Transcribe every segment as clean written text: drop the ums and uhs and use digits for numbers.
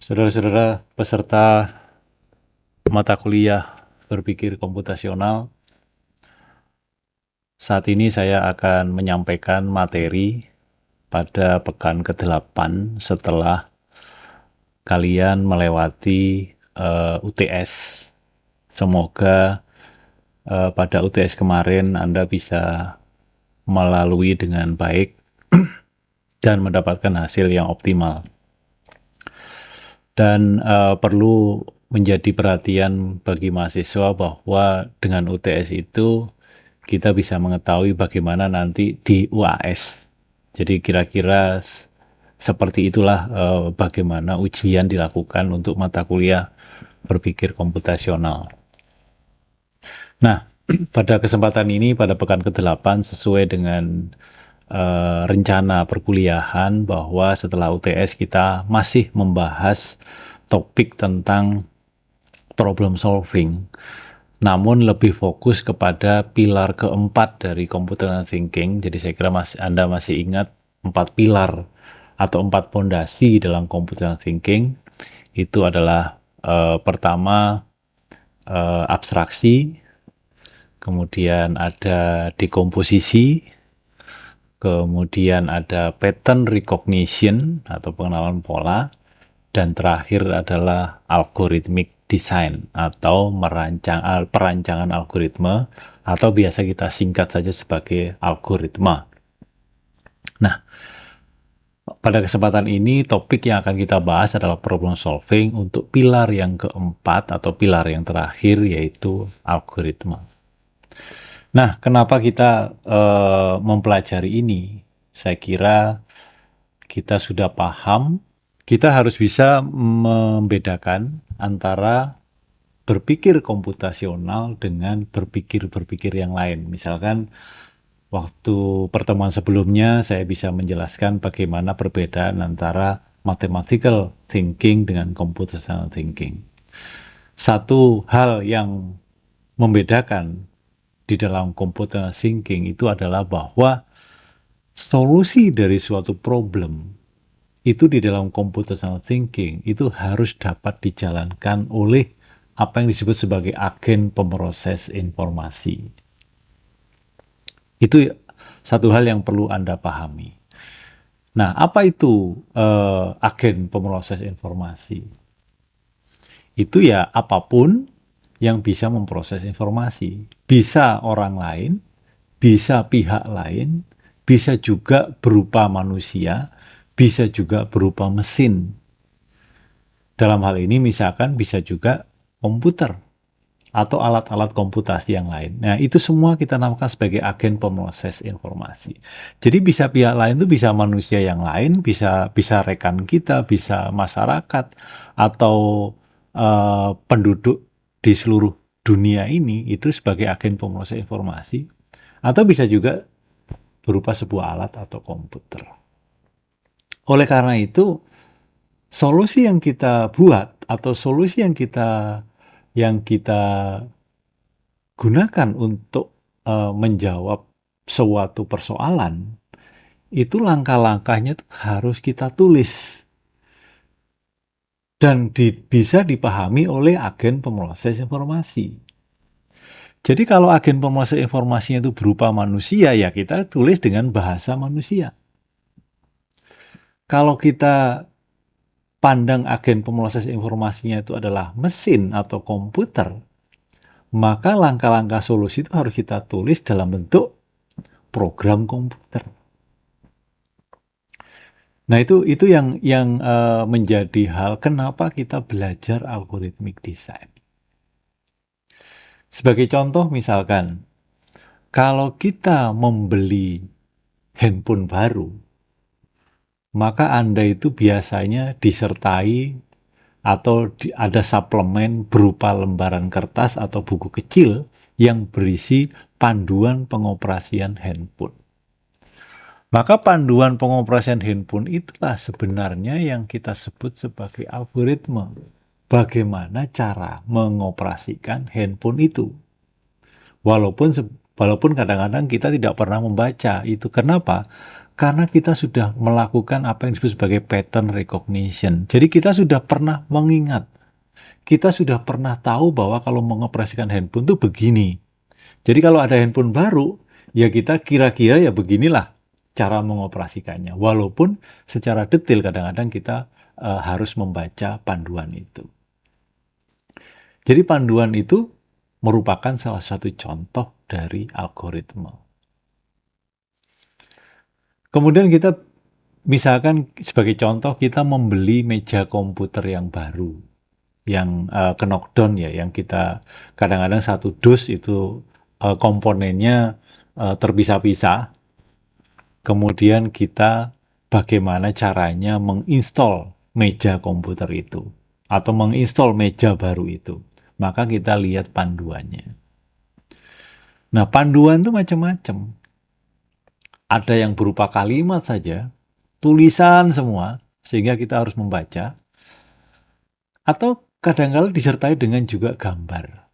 Saudara-saudara peserta mata kuliah berpikir komputasional, saat ini saya akan menyampaikan materi pada pekan ke-8 setelah kalian melewati UTS. Semoga pada UTS kemarin Anda bisa melalui dengan baik dan mendapatkan hasil yang optimal. Dan perlu menjadi perhatian bagi mahasiswa bahwa dengan UTS itu kita bisa mengetahui bagaimana nanti di UAS. Jadi kira-kira seperti itulah bagaimana ujian dilakukan untuk mata kuliah berpikir komputasional. Nah, pada kesempatan ini, pada pekan ke-8, sesuai dengan rencana perkuliahan bahwa setelah UTS kita masih membahas topik tentang problem solving, namun lebih fokus kepada pilar keempat dari computational thinking. Jadi saya kira Anda masih ingat 4 pilar atau 4 fondasi dalam computational thinking. Itu adalah pertama abstraksi, kemudian ada dekomposisi, kemudian ada pattern recognition atau pengenalan pola, dan terakhir adalah algorithmic design atau perancangan algoritma, atau biasa kita singkat saja sebagai algoritma. Nah, pada kesempatan ini topik yang akan kita bahas adalah problem solving untuk pilar yang keempat atau pilar yang terakhir, yaitu algoritma. Nah, kenapa kita mempelajari ini? Saya kira kita sudah paham, kita harus bisa membedakan antara berpikir komputasional dengan berpikir yang lain. Misalkan waktu pertemuan sebelumnya saya bisa menjelaskan bagaimana perbedaan antara mathematical thinking dengan computational thinking. Satu hal yang membedakan di dalam computational thinking itu adalah bahwa solusi dari suatu problem itu di dalam computational thinking itu harus dapat dijalankan oleh apa yang disebut sebagai agen pemroses informasi. Itu satu hal yang perlu Anda pahami. Nah, apa itu agen pemroses informasi? Itu ya apapun yang bisa memproses informasi. Bisa orang lain, bisa pihak lain, bisa juga berupa manusia, bisa juga berupa mesin. Dalam hal ini misalkan bisa juga komputer atau alat-alat komputasi yang lain. Nah, itu semua kita namakan sebagai agen pemroses informasi. Jadi bisa pihak lain itu bisa manusia yang lain, bisa rekan kita, bisa masyarakat, atau penduduk di seluruh dunia ini itu sebagai agen pemroses informasi, atau bisa juga berupa sebuah alat atau komputer. Oleh karena itu, solusi yang kita buat atau solusi yang kita gunakan untuk menjawab suatu persoalan, itu langkah-langkahnya tuh harus kita tulis dan bisa dipahami oleh agen pemroses informasi. Jadi kalau agen pemroses informasinya itu berupa manusia, ya kita tulis dengan bahasa manusia. Kalau kita pandang agen pemroses informasinya itu adalah mesin atau komputer, maka langkah-langkah solusi itu harus kita tulis dalam bentuk program komputer. Nah, itu yang menjadi hal kenapa kita belajar algorithmic design. Sebagai contoh misalkan, kalau kita membeli handphone baru, maka Anda itu biasanya disertai atau ada suplemen berupa lembaran kertas atau buku kecil yang berisi panduan pengoperasian handphone. Maka panduan pengoperasian handphone itulah sebenarnya yang kita sebut sebagai algoritma. Bagaimana cara mengoperasikan handphone itu. Walaupun kadang-kadang kita tidak pernah membaca itu. Kenapa? Karena kita sudah melakukan apa yang disebut sebagai pattern recognition. Jadi kita sudah pernah mengingat, kita sudah pernah tahu bahwa kalau mengoperasikan handphone itu begini. Jadi kalau ada handphone baru, ya kita kira-kira ya beginilah cara mengoperasikannya. Walaupun secara detail kadang-kadang kita harus membaca panduan itu. Jadi panduan itu merupakan salah satu contoh dari algoritma. Kemudian kita, misalkan sebagai contoh, kita membeli meja komputer yang baru, yang ke knockdown ya, yang kita kadang-kadang satu dus itu komponennya terpisah-pisah. Kemudian kita bagaimana caranya menginstal meja komputer itu, atau menginstal meja baru itu. Maka kita lihat panduannya. Nah, panduan itu macam-macam. Ada yang berupa kalimat saja, tulisan semua, sehingga kita harus membaca. Atau kadang-kadang disertai dengan juga gambar.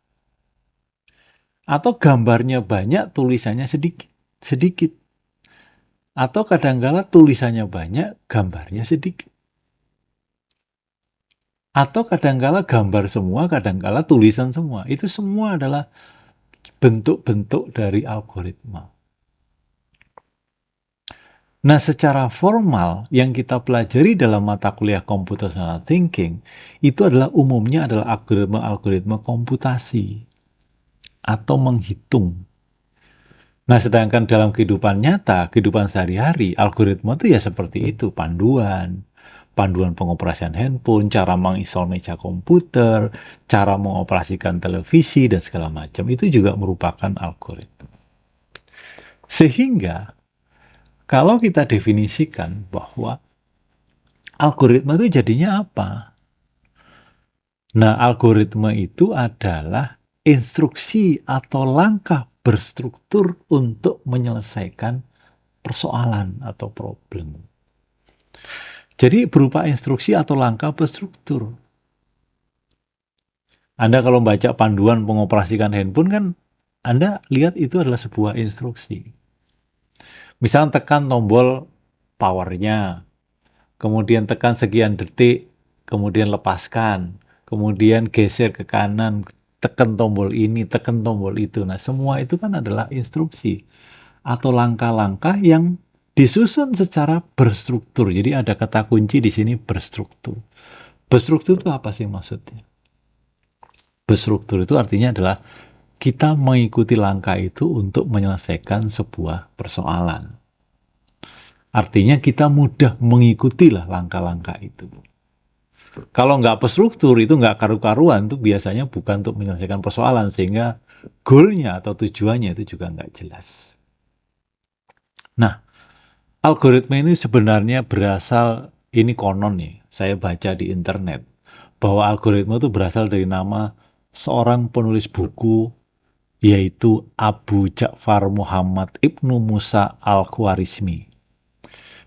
Atau gambarnya banyak, tulisannya sedikit. Sedikit. Atau kadang-kadang tulisannya banyak, gambarnya sedikit. Atau kadang-kadang gambar semua, kadang-kadang tulisan semua. Itu semua adalah bentuk-bentuk dari algoritma. Nah, secara formal yang kita pelajari dalam mata kuliah computational thinking itu adalah umumnya adalah algoritma-algoritma komputasi atau menghitung. Nah, sedangkan dalam kehidupan nyata, kehidupan sehari-hari, algoritma itu ya seperti itu, panduan pengoperasian handphone, cara menginstal meja komputer, cara mengoperasikan televisi dan segala macam itu juga merupakan algoritma. Sehingga kalau kita definisikan bahwa algoritma itu jadinya apa? Nah, algoritma itu adalah instruksi atau langkah berstruktur untuk menyelesaikan persoalan atau problem. Jadi berupa instruksi atau langkah berstruktur. Anda kalau baca panduan mengoperasikan handphone kan, Anda lihat itu adalah sebuah instruksi. Misalnya tekan tombol powernya, kemudian tekan sekian detik, kemudian lepaskan, kemudian geser ke kanan, tekan tombol ini, tekan tombol itu. Nah, semua itu kan adalah instruksi atau langkah-langkah yang disusun secara berstruktur. Jadi ada kata kunci di sini, berstruktur. Berstruktur itu apa sih maksudnya? Berstruktur itu artinya adalah kita mengikuti langkah itu untuk menyelesaikan sebuah persoalan. Artinya kita mudah mengikutilah langkah-langkah itu. Kalau nggak berstruktur itu nggak karu-karuan, itu biasanya bukan untuk menyelesaikan persoalan, sehingga goalnya atau tujuannya itu juga nggak jelas. Nah, algoritma ini sebenarnya berasal, ini konon nih, saya baca di internet, bahwa algoritma itu berasal dari nama seorang penulis buku, yaitu Abu Ja'far Muhammad Ibnu Musa Al-Khwarizmi.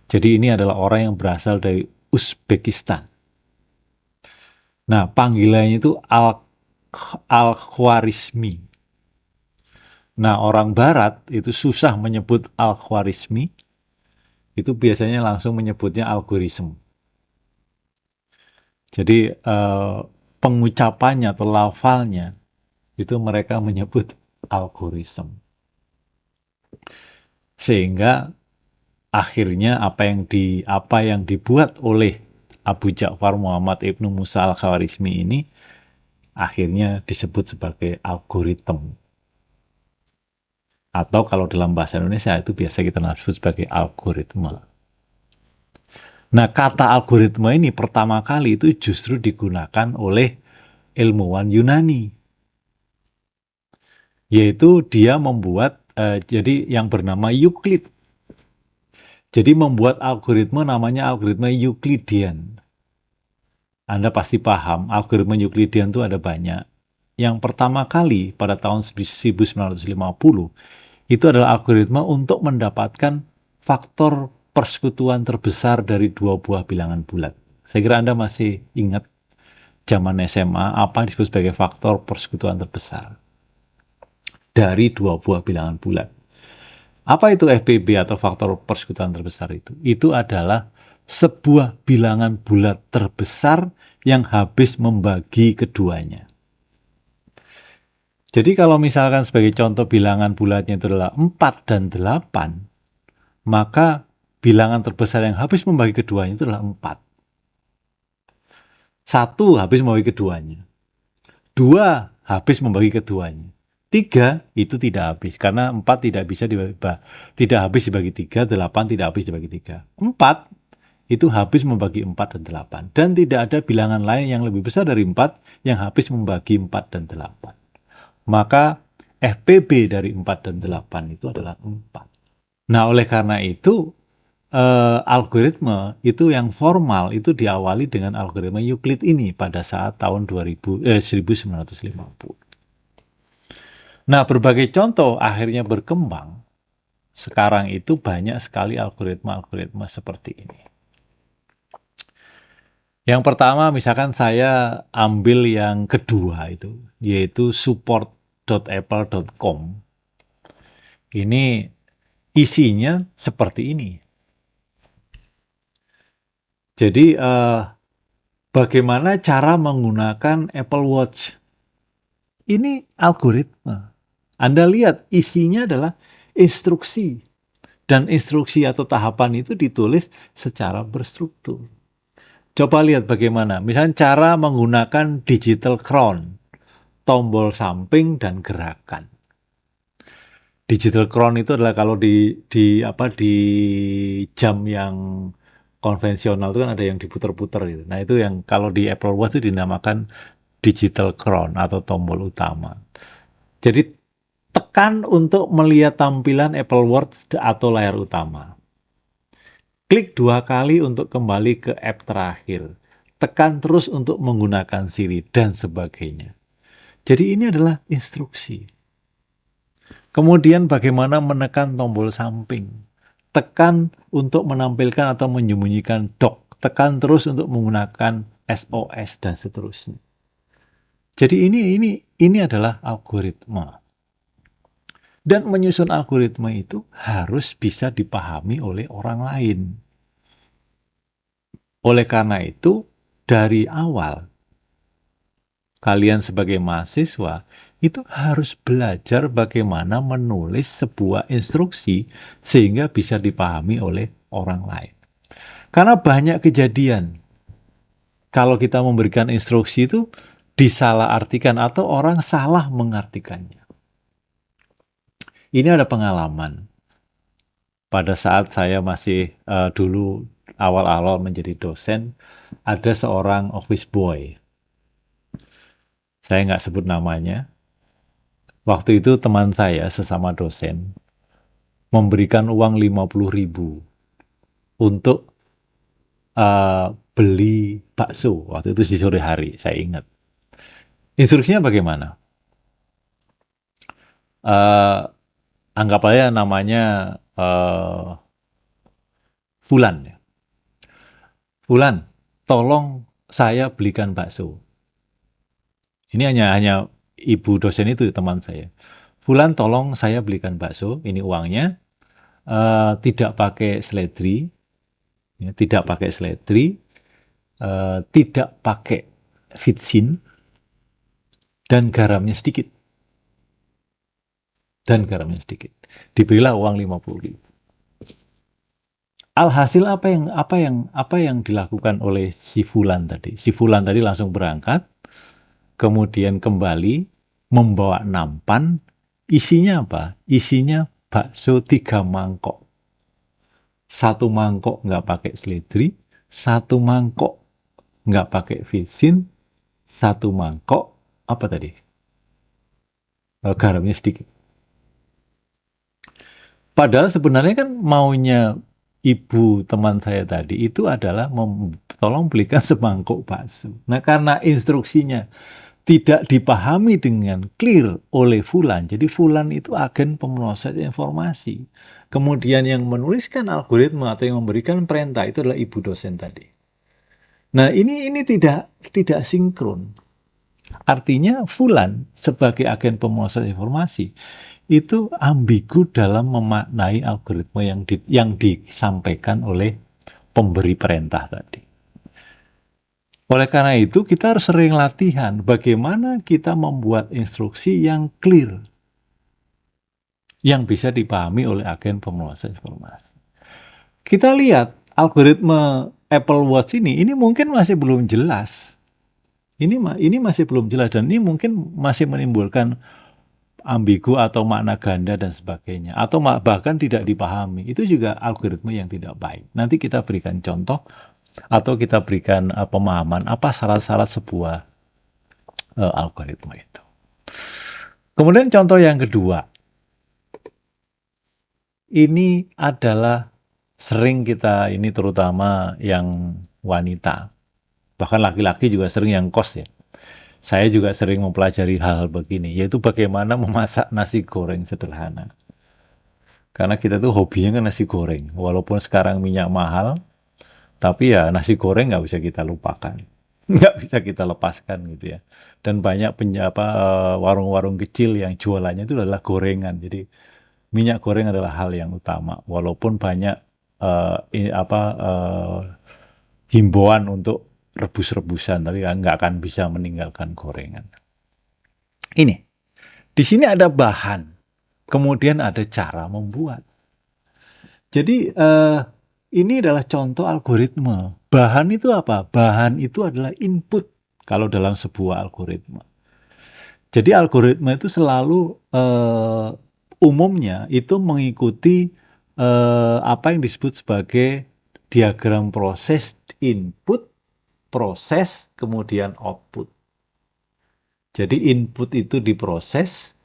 Jadi ini adalah orang yang berasal dari Uzbekistan. Nah, panggilannya itu Al-Khwarizmi. Nah, orang barat itu susah menyebut Al-Khwarizmi, itu biasanya langsung menyebutnya algoritma. Jadi pengucapannya atau lafalnya itu mereka menyebut algoritma. Sehingga akhirnya apa yang dibuat oleh Abu Ja'far Muhammad Ibnu Musa Al-Khwarizmi ini akhirnya disebut sebagai algoritma. Atau kalau dalam bahasa Indonesia itu biasa kita sebut sebagai algoritma. Nah, kata algoritma ini pertama kali itu justru digunakan oleh ilmuwan Yunani. Yaitu dia membuat, jadi yang bernama Euclid. Jadi membuat algoritma namanya algoritma Euclidean. Anda pasti paham, algoritma Euclidean itu ada banyak. Yang pertama kali pada tahun 1950, itu adalah algoritma untuk mendapatkan faktor persekutuan terbesar dari dua buah bilangan bulat. Saya kira Anda masih ingat zaman SMA apa yang disebut sebagai faktor persekutuan terbesar dari dua buah bilangan bulat. Apa itu FPB atau faktor persekutuan terbesar itu? Itu adalah sebuah bilangan bulat terbesar yang habis membagi keduanya. Jadi kalau misalkan sebagai contoh bilangan bulatnya itu adalah 4 dan 8, maka bilangan terbesar yang habis membagi keduanya itu adalah 4. 1 habis membagi keduanya. 2 habis membagi keduanya. 3 itu tidak habis, karena 4 tidak habis dibagi 3, 8 tidak habis dibagi 3. 4 itu habis membagi 4 dan 8. Dan tidak ada bilangan lain yang lebih besar dari 4 yang habis membagi 4 dan 8. Maka FPB dari 4 dan 8 itu adalah 4. Nah, oleh karena itu, algoritma itu yang formal itu diawali dengan algoritma Euclid ini pada saat tahun 1950. Nah, berbagai contoh akhirnya berkembang. Sekarang itu banyak sekali algoritma-algoritma seperti ini. Yang pertama, misalkan saya ambil yang kedua itu, yaitu support.apple.com. Ini isinya seperti ini. Jadi, bagaimana cara menggunakan Apple Watch? Ini algoritma. Anda lihat isinya adalah instruksi. Dan instruksi atau tahapan itu ditulis secara berstruktur. Coba lihat bagaimana. Misalnya cara menggunakan digital crown, tombol samping dan gerakan. Digital crown itu adalah kalau di jam yang konvensional itu kan ada yang diputer-puter gitu. Nah, itu yang kalau di Apple Watch itu dinamakan digital crown atau tombol utama. Jadi tekan untuk melihat tampilan Apple Watch atau layar utama. Klik 2 kali untuk kembali ke app terakhir. Tekan terus untuk menggunakan Siri dan sebagainya. Jadi ini adalah instruksi. Kemudian bagaimana menekan tombol samping. Tekan untuk menampilkan atau menyembunyikan dock. Tekan terus untuk menggunakan SOS dan seterusnya. Jadi ini adalah algoritma. Dan menyusun algoritma itu harus bisa dipahami oleh orang lain. Oleh karena itu, dari awal kalian sebagai mahasiswa itu harus belajar bagaimana menulis sebuah instruksi sehingga bisa dipahami oleh orang lain. Karena banyak kejadian kalau kita memberikan instruksi itu disalahartikan atau orang salah mengartikannya. Ini ada pengalaman. Pada saat saya masih dulu awal-awal menjadi dosen, ada seorang office boy. Saya nggak sebut namanya. Waktu itu teman saya sesama dosen memberikan uang 50.000 untuk beli bakso. Waktu itu di sore hari, saya ingat. Instruksinya bagaimana? Anggap aja namanya Fulan. Ya. Fulan, tolong saya belikan bakso. Ini hanya ibu dosen itu teman saya. Fulan, tolong saya belikan bakso. Ini uangnya. Tidak pakai seledri, ya, tidak pakai seledri, tidak pakai vitsin, dan garamnya sedikit. Diberilah uang 50.000. Alhasil apa yang dilakukan oleh si Fulan tadi? Si Fulan tadi langsung berangkat, kemudian kembali membawa nampan. Isinya apa? Isinya bakso 3 mangkok. 1 mangkok nggak pakai seledri, 1 mangkok nggak pakai vitsin, 1 mangkok apa tadi? Garamnya sedikit. Padahal sebenarnya kan maunya ibu teman saya tadi itu adalah tolong belikan semangkuk bakso. Nah, karena instruksinya tidak dipahami dengan clear oleh Fulan. Jadi Fulan itu agen pemroses informasi. Kemudian yang menuliskan algoritma atau yang memberikan perintah itu adalah ibu dosen tadi. Nah, ini tidak sinkron. Artinya Fulan sebagai agen pemroses informasi itu ambigu dalam memaknai algoritma yang disampaikan oleh pemberi perintah tadi. Oleh karena itu, kita harus sering latihan bagaimana kita membuat instruksi yang clear, yang bisa dipahami oleh agen pemroses informasi. Kita lihat algoritma Apple Watch ini mungkin masih belum jelas. Ini masih belum jelas dan ini mungkin masih menimbulkan ambigu atau makna ganda dan sebagainya, atau bahkan tidak dipahami. Itu juga algoritma yang tidak baik. Nanti kita berikan contoh atau kita berikan pemahaman apa syarat-syarat sebuah algoritma itu. Kemudian contoh yang kedua, ini adalah sering kita, ini terutama yang wanita, bahkan laki-laki juga sering yang kos ya. Saya juga sering mempelajari hal-hal begini, yaitu bagaimana memasak nasi goreng sederhana. Karena kita tuh hobinya kan nasi goreng, walaupun sekarang minyak mahal, tapi ya nasi goreng nggak bisa kita lupakan, nggak bisa kita lepaskan gitu ya. Dan banyak warung-warung kecil yang jualannya itu adalah gorengan. Jadi minyak goreng adalah hal yang utama, walaupun banyak himbauan untuk rebus-rebusan, tapi nggak akan bisa meninggalkan gorengan. Ini, di sini ada bahan, kemudian ada cara membuat. Jadi ini adalah contoh algoritma. Bahan itu apa? Bahan itu adalah input kalau dalam sebuah algoritma. Jadi algoritma itu selalu umumnya itu mengikuti apa yang disebut sebagai diagram proses input, proses, kemudian output. Jadi input itu diproses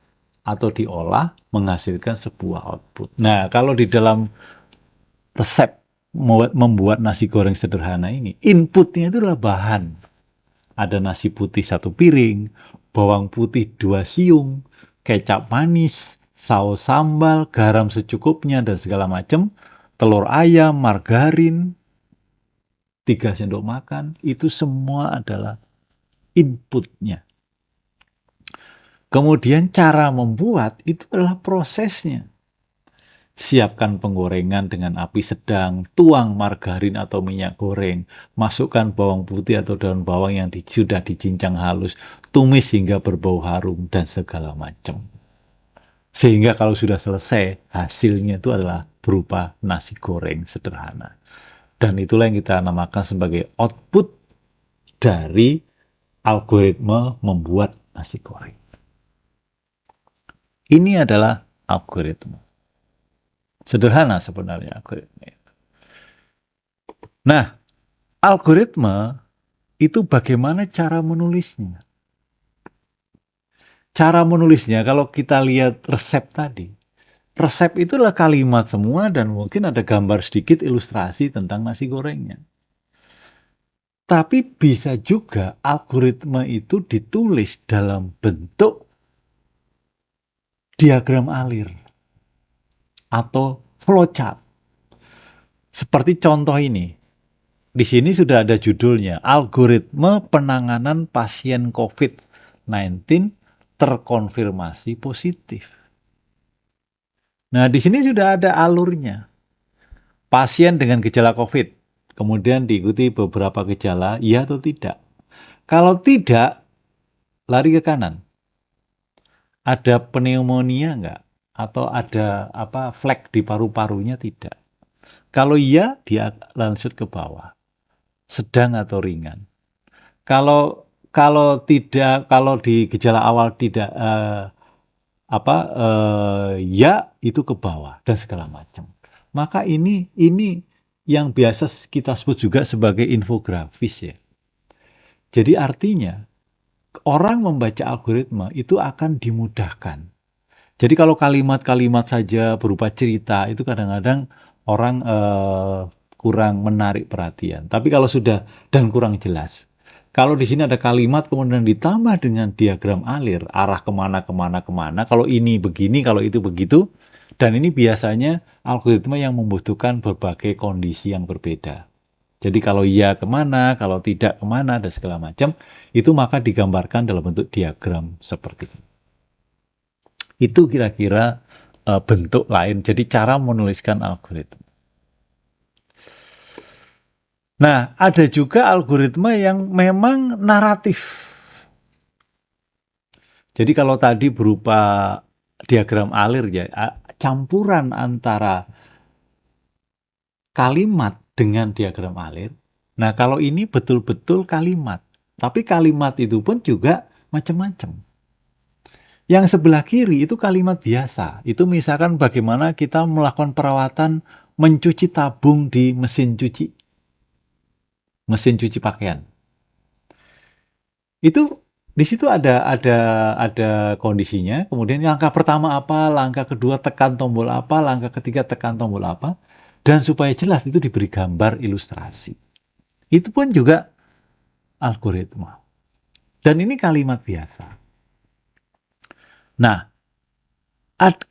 atau diolah menghasilkan sebuah output. Nah, kalau di dalam resep membuat nasi goreng sederhana ini, inputnya itu adalah bahan. Ada nasi putih 1 piring, bawang putih 2 siung, kecap manis, saus sambal, garam secukupnya, dan segala macam, telur ayam, margarin, 3 sendok makan, itu semua adalah inputnya. Kemudian cara membuat itu adalah prosesnya. Siapkan penggorengan dengan api sedang, tuang margarin atau minyak goreng, masukkan bawang putih atau daun bawang yang sudah dicincang halus, tumis hingga berbau harum, dan segala macam. Sehingga kalau sudah selesai, hasilnya itu adalah berupa nasi goreng sederhana. Dan itulah yang kita namakan sebagai output dari algoritma membuat nasi goreng. Ini adalah algoritma. Sederhana sebenarnya algoritma itu. Nah, algoritma itu bagaimana cara menulisnya? Cara menulisnya, kalau kita lihat resep tadi, resep itu adalah kalimat semua dan mungkin ada gambar sedikit ilustrasi tentang nasi gorengnya. Tapi bisa juga algoritma itu ditulis dalam bentuk diagram alir atau flowchart. Seperti contoh ini. Di sini sudah ada judulnya, algoritma penanganan pasien COVID-19 terkonfirmasi positif. Nah, di sini sudah ada alurnya. Pasien dengan gejala COVID, kemudian diikuti beberapa gejala, iya atau tidak. Kalau tidak, lari ke kanan. Ada pneumonia enggak? Atau ada flek di paru-parunya? Tidak. Kalau iya, dia lanjut ke bawah. Sedang atau ringan. Kalau tidak, kalau di gejala awal tidak ya itu ke bawah dan segala macam. Maka ini yang biasa kita sebut juga sebagai infografis ya. Jadi artinya orang membaca algoritma itu akan dimudahkan. Jadi kalau kalimat-kalimat saja berupa cerita itu kadang-kadang orang kurang menarik perhatian. Tapi kalau sudah dan kurang jelas. Kalau di sini ada kalimat kemudian ditambah dengan diagram alir, arah kemana. Kalau ini begini, kalau itu begitu. Dan ini biasanya algoritma yang membutuhkan berbagai kondisi yang berbeda. Jadi kalau iya kemana, kalau tidak kemana, dan segala macam, itu maka digambarkan dalam bentuk diagram seperti ini. Itu kira-kira bentuk lain, jadi cara menuliskan algoritma. Nah, ada juga algoritma yang memang naratif. Jadi kalau tadi berupa diagram alir ya, campuran antara kalimat dengan diagram alir. Nah, kalau ini betul-betul kalimat. Tapi kalimat itu pun juga macam-macam. Yang sebelah kiri itu kalimat biasa. Itu misalkan bagaimana kita melakukan perawatan mencuci tabung di mesin cuci. Mesin cuci pakaian. Itu di situ ada kondisinya. Kemudian langkah pertama apa, langkah kedua tekan tombol apa, langkah ketiga tekan tombol apa. Dan supaya jelas itu diberi gambar ilustrasi. Itu pun juga algoritma. Dan ini kalimat biasa. Nah,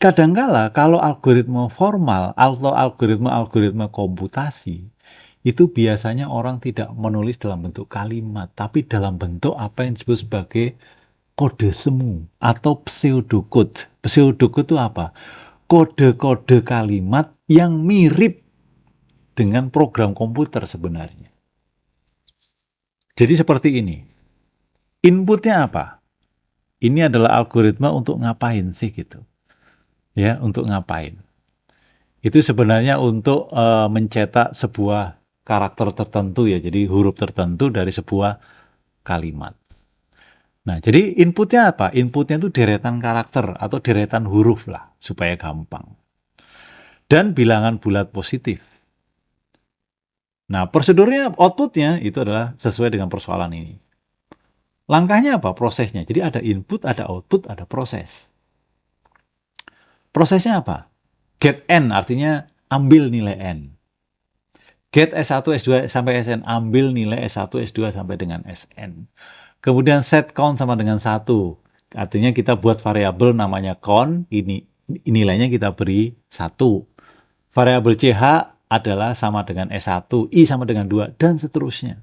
kadangkala kalau algoritma formal atau algoritma komputasi, itu biasanya orang tidak menulis dalam bentuk kalimat, tapi dalam bentuk apa yang disebut sebagai kode semu atau pseudocode. Pseudocode itu apa? Kode-kode kalimat yang mirip dengan program komputer sebenarnya. Jadi seperti ini. Inputnya apa? Ini adalah algoritma untuk ngapain sih gitu. Ya, untuk ngapain? Itu sebenarnya untuk mencetak sebuah karakter tertentu ya, jadi huruf tertentu dari sebuah kalimat. Nah, jadi inputnya apa? Inputnya itu deretan karakter atau deretan huruf lah, supaya gampang. Dan bilangan bulat positif. Nah, prosedurnya, outputnya itu adalah sesuai dengan persoalan ini. Langkahnya apa? Prosesnya. Jadi ada input, ada output, ada proses. Prosesnya apa? Get N artinya ambil nilai N. Get S1, S2 sampai SN, ambil nilai S1, S2 sampai dengan SN. Kemudian set count sama dengan 1. Artinya kita buat variabel namanya count, ini nilainya kita beri 1. Variabel CH adalah sama dengan S1, I sama dengan 2, dan seterusnya.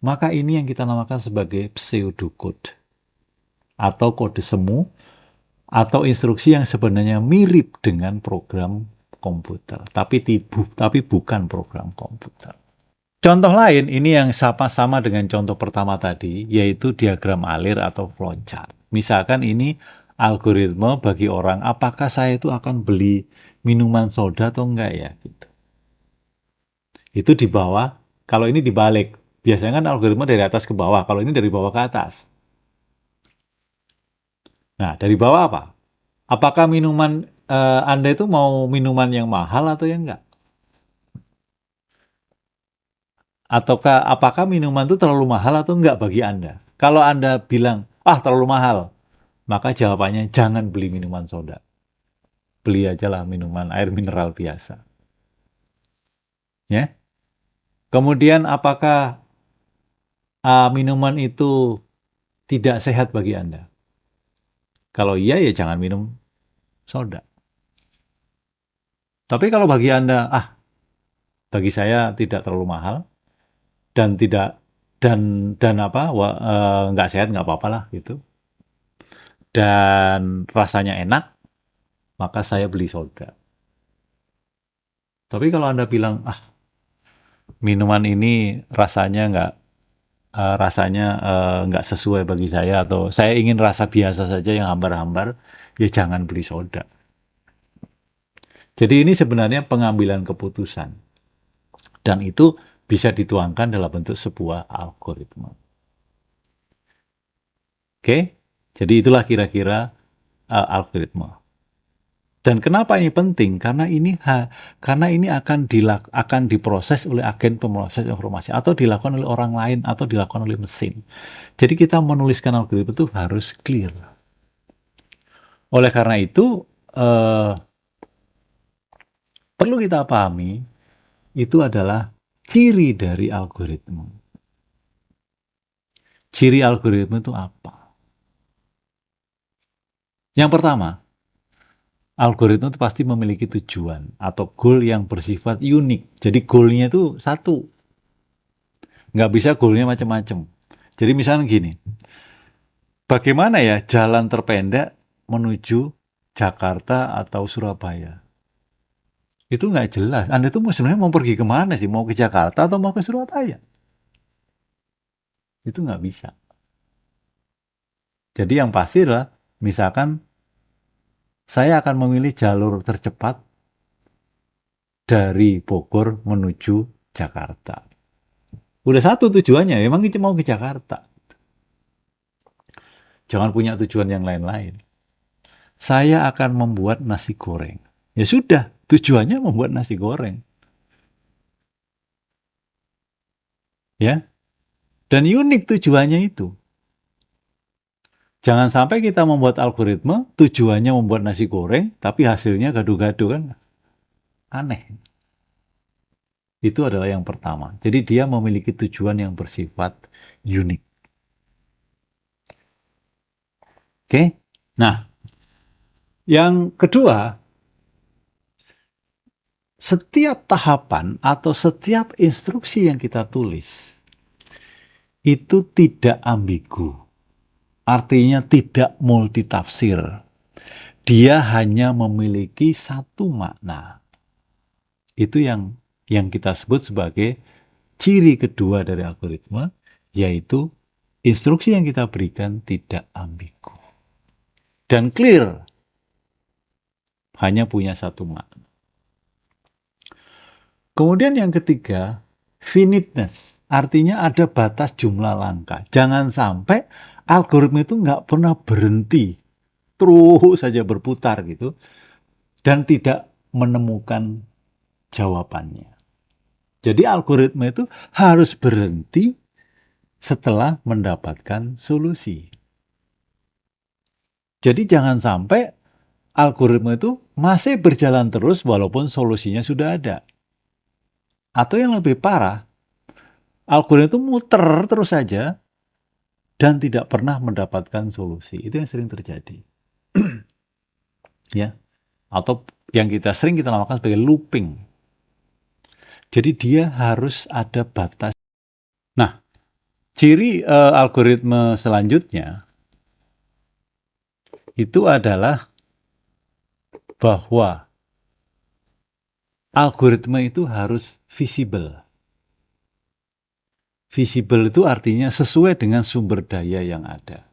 Maka ini yang kita namakan sebagai pseudocode. Atau kode semu, atau instruksi yang sebenarnya mirip dengan program komputer, tapi bukan program komputer. Contoh lain, ini yang sama dengan contoh pertama tadi, yaitu diagram alir atau flowchart. Misalkan ini algoritma bagi orang, apakah saya itu akan beli minuman soda atau enggak ya? Gitu. Itu di bawah, kalau ini dibalik. Biasanya kan algoritma dari atas ke bawah, kalau ini dari bawah ke atas. Nah, dari bawah apa? Apakah minuman Anda itu mau minuman yang mahal atau yang enggak? Ataukah apakah minuman itu terlalu mahal atau enggak bagi Anda? Kalau Anda bilang, terlalu mahal, maka jawabannya jangan beli minuman soda. Beli aja lah minuman air mineral biasa. Ya. Kemudian apakah minuman itu tidak sehat bagi Anda? Kalau iya ya jangan minum soda. Tapi kalau bagi Anda, bagi saya tidak terlalu mahal dan tidak nggak sehat nggak apa-apa lah gitu. Dan rasanya enak, maka saya beli soda. Tapi kalau Anda bilang, minuman ini rasanya nggak sesuai bagi saya, atau saya ingin rasa biasa saja yang hambar-hambar, ya jangan beli soda. Jadi ini sebenarnya pengambilan keputusan. Dan itu bisa dituangkan dalam bentuk sebuah algoritma. Oke? Jadi itulah kira-kira algoritma. Dan kenapa ini penting? Karena ini akan diproses oleh agen pemroses informasi, atau dilakukan oleh orang lain, atau dilakukan oleh mesin. Jadi kita menuliskan algoritma itu harus clear. Oleh karena itu perlu kita pahami itu adalah ciri dari algoritma. Ciri algoritma itu apa? Yang pertama, algoritma itu pasti memiliki tujuan atau goal yang bersifat unik. Jadi goalnya itu satu. Nggak bisa goalnya macam-macam. Jadi misalnya gini, bagaimana ya jalan terpendek menuju Jakarta atau Surabaya? Itu nggak jelas. Anda tuh sebenarnya mau pergi kemana sih? Mau ke Jakarta atau mau ke Surabaya? Itu nggak bisa. Jadi yang pasti adalah, misalkan saya akan memilih jalur tercepat dari Bogor menuju Jakarta. Udah satu tujuannya, memang kita mau ke Jakarta. Jangan punya tujuan yang lain-lain. Saya akan membuat nasi goreng. Ya sudah, tujuannya membuat nasi goreng. Ya, dan unik tujuannya itu. Jangan sampai kita membuat algoritma, tujuannya membuat nasi goreng, tapi hasilnya gaduh-gaduh kan. Aneh. Itu adalah yang pertama. Jadi dia memiliki tujuan yang bersifat unik. Oke? Nah, yang kedua, setiap tahapan atau setiap instruksi yang kita tulis itu tidak ambigu. Artinya tidak multitafsir. Dia hanya memiliki satu makna. Itu yang kita sebut sebagai ciri kedua dari algoritma, yaitu instruksi yang kita berikan tidak ambigu dan clear, hanya punya satu makna. Kemudian yang ketiga, finiteness, artinya ada batas jumlah langkah. Jangan sampai algoritma itu nggak pernah berhenti, terus saja berputar gitu, dan tidak menemukan jawabannya. Jadi algoritma itu harus berhenti setelah mendapatkan solusi. Jadi jangan sampai algoritma itu masih berjalan terus walaupun solusinya sudah ada. Atau yang lebih parah, algoritma itu muter terus saja dan tidak pernah mendapatkan solusi. Itu yang sering terjadi. Ya. Atau yang sering kita namakan sebagai looping. Jadi dia harus ada batas. Nah, ciri algoritma selanjutnya itu adalah bahwa algoritma itu harus visible. Visible itu artinya sesuai dengan sumber daya yang ada.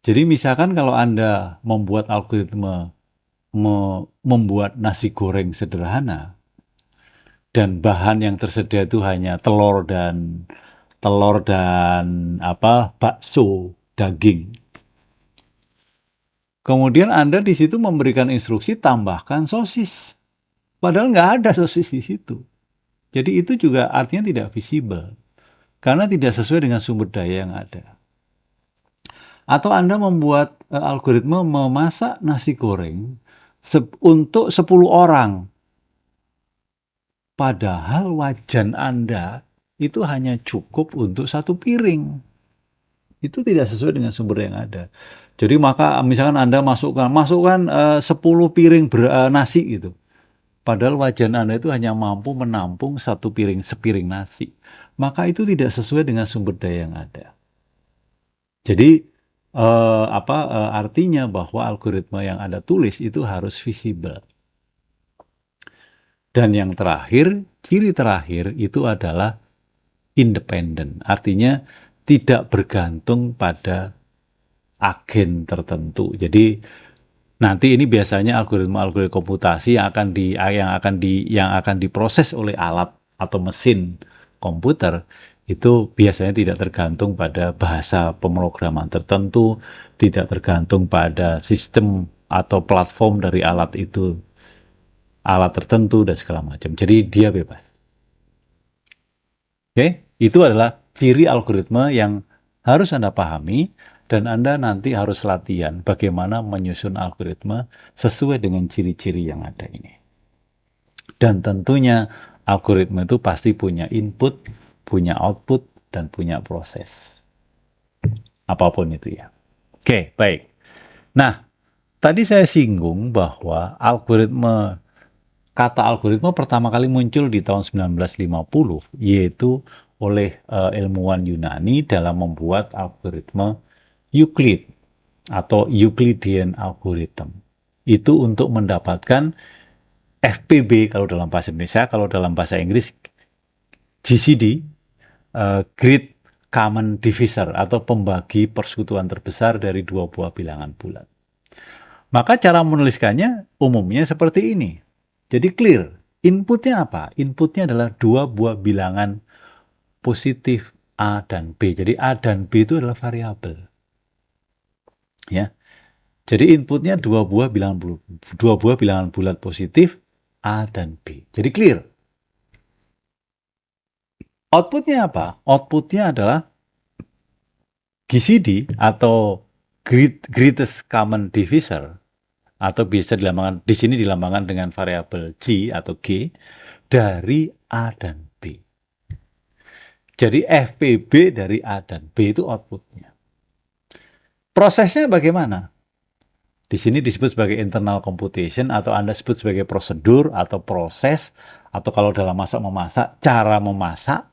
Jadi misalkan kalau Anda membuat algoritma membuat nasi goreng sederhana, dan bahan yang tersedia itu hanya telur dan bakso, daging. Kemudian Anda di situ memberikan instruksi tambahkan sosis. Padahal nggak ada sosis di situ. Jadi itu juga artinya tidak visible. Karena tidak sesuai dengan sumber daya yang ada. Atau Anda membuat algoritma memasak nasi goreng untuk 10 orang. Padahal wajan Anda itu hanya cukup untuk 1 piring. Itu tidak sesuai dengan sumber yang ada. Jadi maka misalkan Anda masukkan 10 piring nasi gitu. Padahal wajan Anda itu hanya mampu menampung sepiring nasi. Maka itu tidak sesuai dengan sumber daya yang ada. Jadi artinya bahwa algoritma yang Anda tulis itu harus visible. Dan yang terakhir, ciri terakhir itu adalah independen. Artinya tidak bergantung pada agen tertentu. Jadi nanti ini biasanya algoritma komputasi yang akan diproses oleh alat atau mesin komputer itu biasanya tidak tergantung pada bahasa pemrograman tertentu, tidak tergantung pada sistem atau platform dari alat tertentu dan segala macam. Jadi dia bebas. Oke, itu adalah ciri algoritma yang harus Anda pahami dan Anda nanti harus latihan bagaimana menyusun algoritma sesuai dengan ciri-ciri yang ada ini. Dan tentunya algoritma itu pasti punya input, punya output, dan punya proses. Apapun itu ya. Oke, baik. Nah, tadi saya singgung bahwa kata algoritma pertama kali muncul di tahun 1950, yaitu oleh ilmuwan Yunani dalam membuat algoritma Euclid atau Euclidean algorithm. Itu untuk mendapatkan FPB kalau dalam bahasa Indonesia, kalau dalam bahasa Inggris GCD, Great Common Divisor atau pembagi persekutuan terbesar dari dua buah bilangan bulat. Maka cara menuliskannya umumnya seperti ini. Jadi clear. Inputnya apa? Inputnya adalah dua buah bilangan positif A dan B. Jadi A dan B itu adalah variabel. Ya. Jadi inputnya dua buah bilangan bulat positif A dan B. Jadi clear. Outputnya apa? Outputnya adalah GCD atau Greatest Common Divisor, atau bisa dilambangkan di sini dilambangkan dengan variabel G atau G dari A dan B. Jadi FPB dari A dan B itu outputnya. Prosesnya bagaimana? Di sini disebut sebagai internal computation, atau Anda sebut sebagai prosedur atau proses, atau kalau dalam masak-memasak, cara memasak.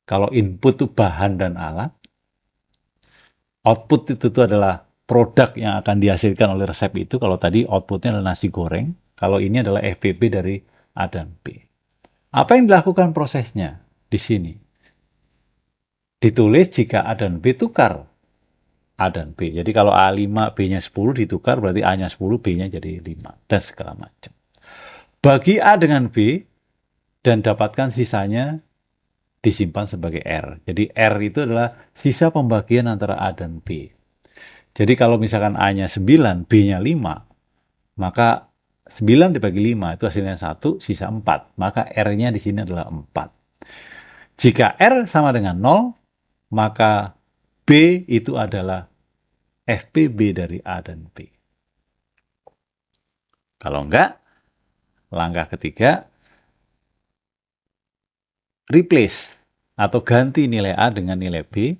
Kalau input itu bahan dan alat, output itu adalah produk yang akan dihasilkan oleh resep itu. Kalau tadi outputnya adalah nasi goreng, kalau ini adalah FPB dari A dan B. Apa yang dilakukan prosesnya di sini? Ditulis jika A dan B tukar. A dan B. Jadi kalau A5, B-nya 10 ditukar, berarti A-nya 10, B-nya jadi 5. Dan segala macam. Bagi A dengan B, dan dapatkan sisanya disimpan sebagai R. Jadi R itu adalah sisa pembagian antara A dan B. Jadi kalau misalkan A-nya 9, B-nya 5, maka 9 dibagi 5 itu hasilnya 1, sisa 4. Maka R-nya di sini adalah 4. Jika R sama dengan 0, maka B itu adalah FPB dari A dan B. Kalau enggak, langkah ketiga, replace atau ganti nilai A dengan nilai B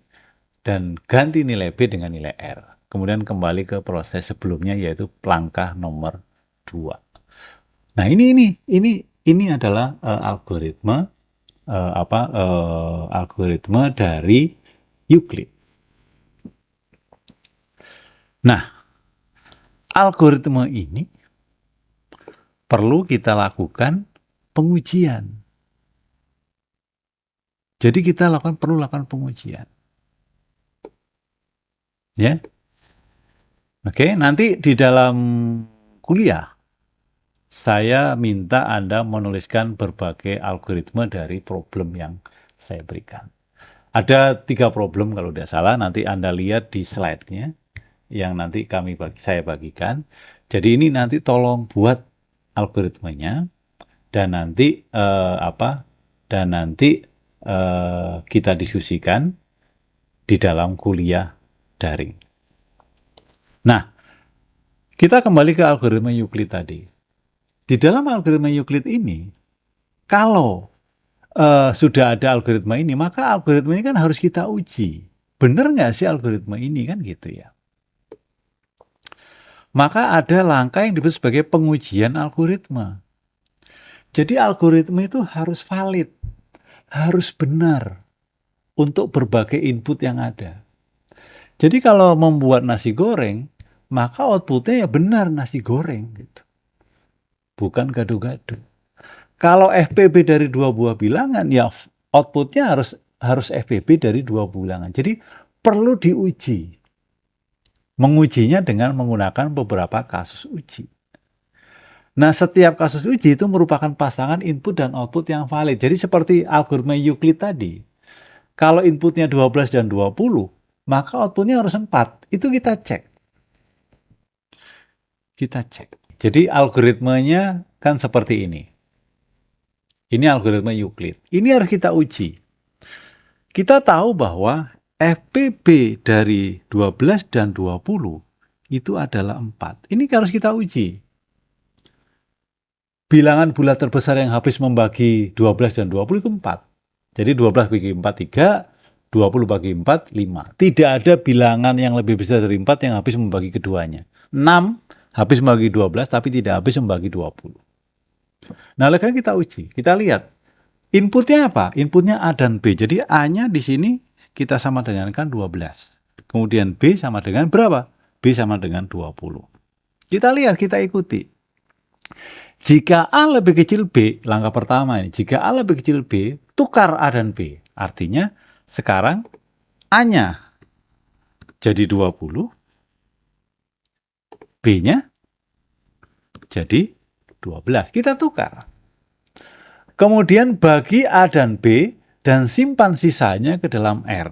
dan ganti nilai B dengan nilai R. Kemudian kembali ke proses sebelumnya, yaitu langkah nomor 2. Nah, ini adalah algoritma algoritma dari Euclid. Nah, algoritma ini perlu kita lakukan pengujian. Jadi kita perlu lakukan pengujian. Ya. Oke, nanti di dalam kuliah saya minta Anda menuliskan berbagai algoritma dari problem yang saya berikan. Ada 3 problem kalau tidak salah, nanti Anda lihat di slide-nya yang nanti saya bagikan. Jadi ini nanti tolong buat algoritmanya, dan nanti kita diskusikan di dalam kuliah daring. Nah, kita kembali ke algoritma Euclid tadi. Di dalam algoritma Euclid ini, kalau sudah ada algoritma ini, maka algoritma ini kan harus kita uji. Benar nggak sih algoritma ini, kan gitu ya. Maka ada langkah yang disebut sebagai pengujian algoritma. Jadi algoritma itu harus valid, harus benar untuk berbagai input yang ada. Jadi kalau membuat nasi goreng, maka outputnya ya benar nasi goreng gitu. Bukan gado-gado. Kalau FPB dari dua buah bilangan, ya outputnya harus FPB dari dua bilangan. Jadi perlu diuji. Mengujinya dengan menggunakan beberapa kasus uji. Nah, setiap kasus uji itu merupakan pasangan input dan output yang valid. Jadi seperti algoritma Euclid tadi. Kalau inputnya 12 dan 20, maka outputnya harus 4. Itu kita cek. Jadi algoritmanya kan seperti ini. Ini algoritma Euclid. Ini harus kita uji. Kita tahu bahwa FPB dari 12 dan 20 itu adalah 4. Ini harus kita uji. Bilangan bulat terbesar yang habis membagi 12 dan 20 itu 4. Jadi 12 bagi 4, 3. 20 bagi 4, 5. Tidak ada bilangan yang lebih besar dari 4 yang habis membagi keduanya. 6 habis membagi 12, tapi tidak habis membagi 20. Nah, oleh karena kita uji. Kita lihat Inputnya apa? Inputnya A dan B. Jadi A-nya di sini kita sama dengankan 12. Kemudian B sama dengan berapa? B sama dengan 20. Kita lihat, kita ikuti. Jika A lebih kecil B, langkah pertama ini. Jika A lebih kecil B, tukar A dan B. Artinya sekarang A-nya jadi 20, B-nya jadi 12. Kita tukar. Kemudian bagi A dan B dan simpan sisanya ke dalam R.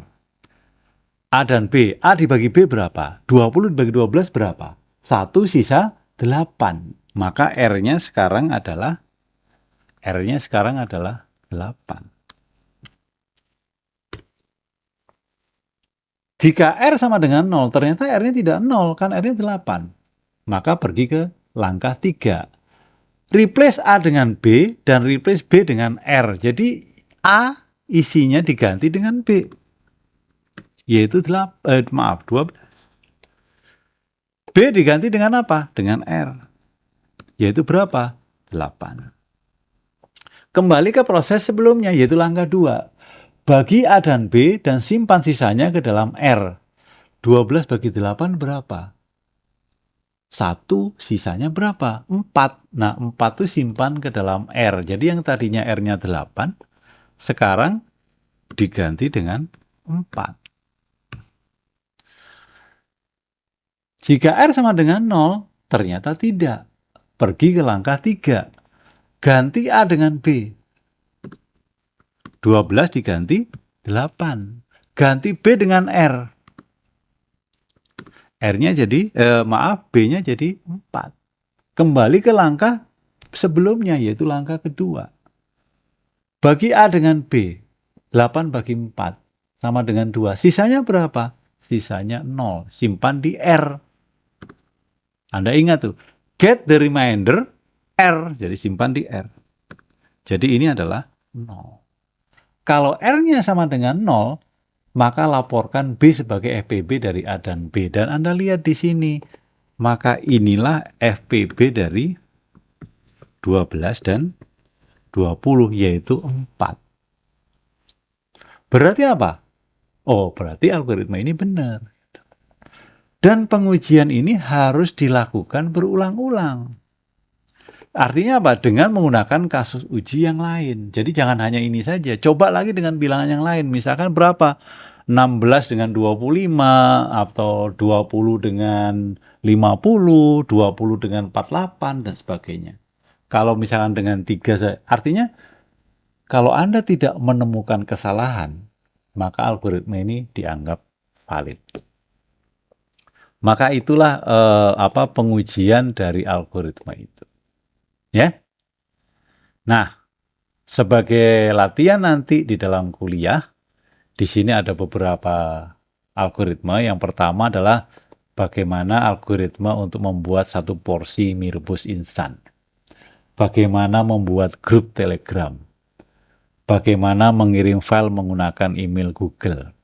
A dan B, A dibagi B berapa? 20 dibagi 12 berapa? 1 sisa 8. Maka R-nya sekarang adalah 8. Jika R sama dengan 0, ternyata R-nya tidak 0, kan R-nya 8. Maka pergi ke langkah 3. Replace A dengan B dan replace B dengan R. Jadi A isinya diganti dengan B, yaitu 12. B diganti dengan apa? Dengan R, yaitu berapa? 8. Kembali ke proses sebelumnya, yaitu langkah 2. Bagi A dan B dan simpan sisanya ke dalam R. 12 bagi 8 berapa? 1, sisanya berapa? 4. Nah, 4 itu simpan ke dalam R. Jadi yang tadinya R-nya 8, sekarang diganti dengan 4. Jika R sama dengan 0, ternyata tidak. Pergi ke langkah 3. Ganti A dengan B. 12 diganti 8. Ganti B dengan R. R-nya jadi, B-nya jadi 4. Kembali ke langkah sebelumnya, yaitu langkah kedua. Bagi A dengan B, 8 bagi 4, sama dengan 2. Sisanya berapa? Sisanya 0. Simpan di R. Anda ingat tuh, get the remainder R. Jadi simpan di R. Jadi ini adalah 0. Kalau R-nya sama dengan 0, maka laporkan B sebagai FPB dari A dan B. Dan Anda lihat di sini, maka inilah FPB dari 12 dan 20, yaitu 4. Berarti apa? Oh, berarti algoritma ini benar. Dan pengujian ini harus dilakukan berulang-ulang. Artinya apa? Dengan menggunakan kasus uji yang lain. Jadi jangan hanya ini saja. Coba lagi dengan bilangan yang lain. Misalkan berapa? 16 dengan 25, atau 20 dengan 50, 20 dengan 48, dan sebagainya. Kalau misalkan dengan 3, artinya kalau Anda tidak menemukan kesalahan, maka algoritma ini dianggap valid. Maka itulah pengujian dari algoritma itu. Ya. Nah, sebagai latihan nanti di dalam kuliah, di sini ada beberapa algoritma. Yang pertama adalah bagaimana algoritma untuk membuat satu porsi mie rebus instan. Bagaimana membuat grup Telegram. Bagaimana mengirim file menggunakan email Google.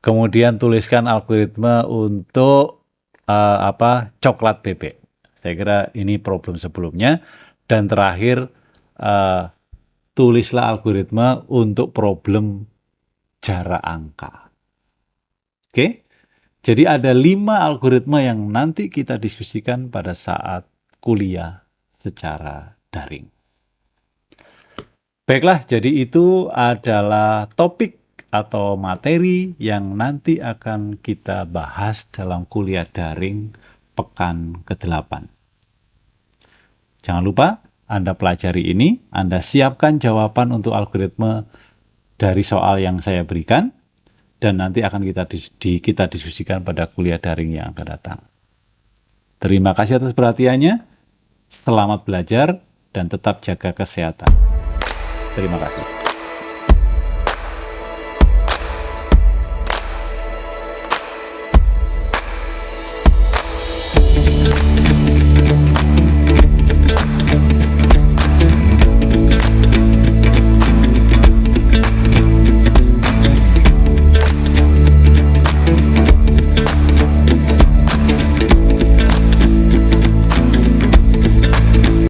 Kemudian tuliskan algoritma untuk coklat bebek. Saya kira ini problem sebelumnya. Dan terakhir, tulislah algoritma untuk problem jarak angka. Oke? Jadi ada 5 algoritma yang nanti kita diskusikan pada saat kuliah secara daring. Baiklah, jadi itu adalah topik atau materi yang nanti akan kita bahas dalam kuliah daring pekan ke-8. Jangan lupa Anda pelajari ini, Anda siapkan jawaban untuk algoritma dari soal yang saya berikan, dan nanti akan kita diskusikan pada kuliah daring yang akan datang. Terima kasih atas perhatiannya, selamat belajar, dan tetap jaga kesehatan. Terima kasih.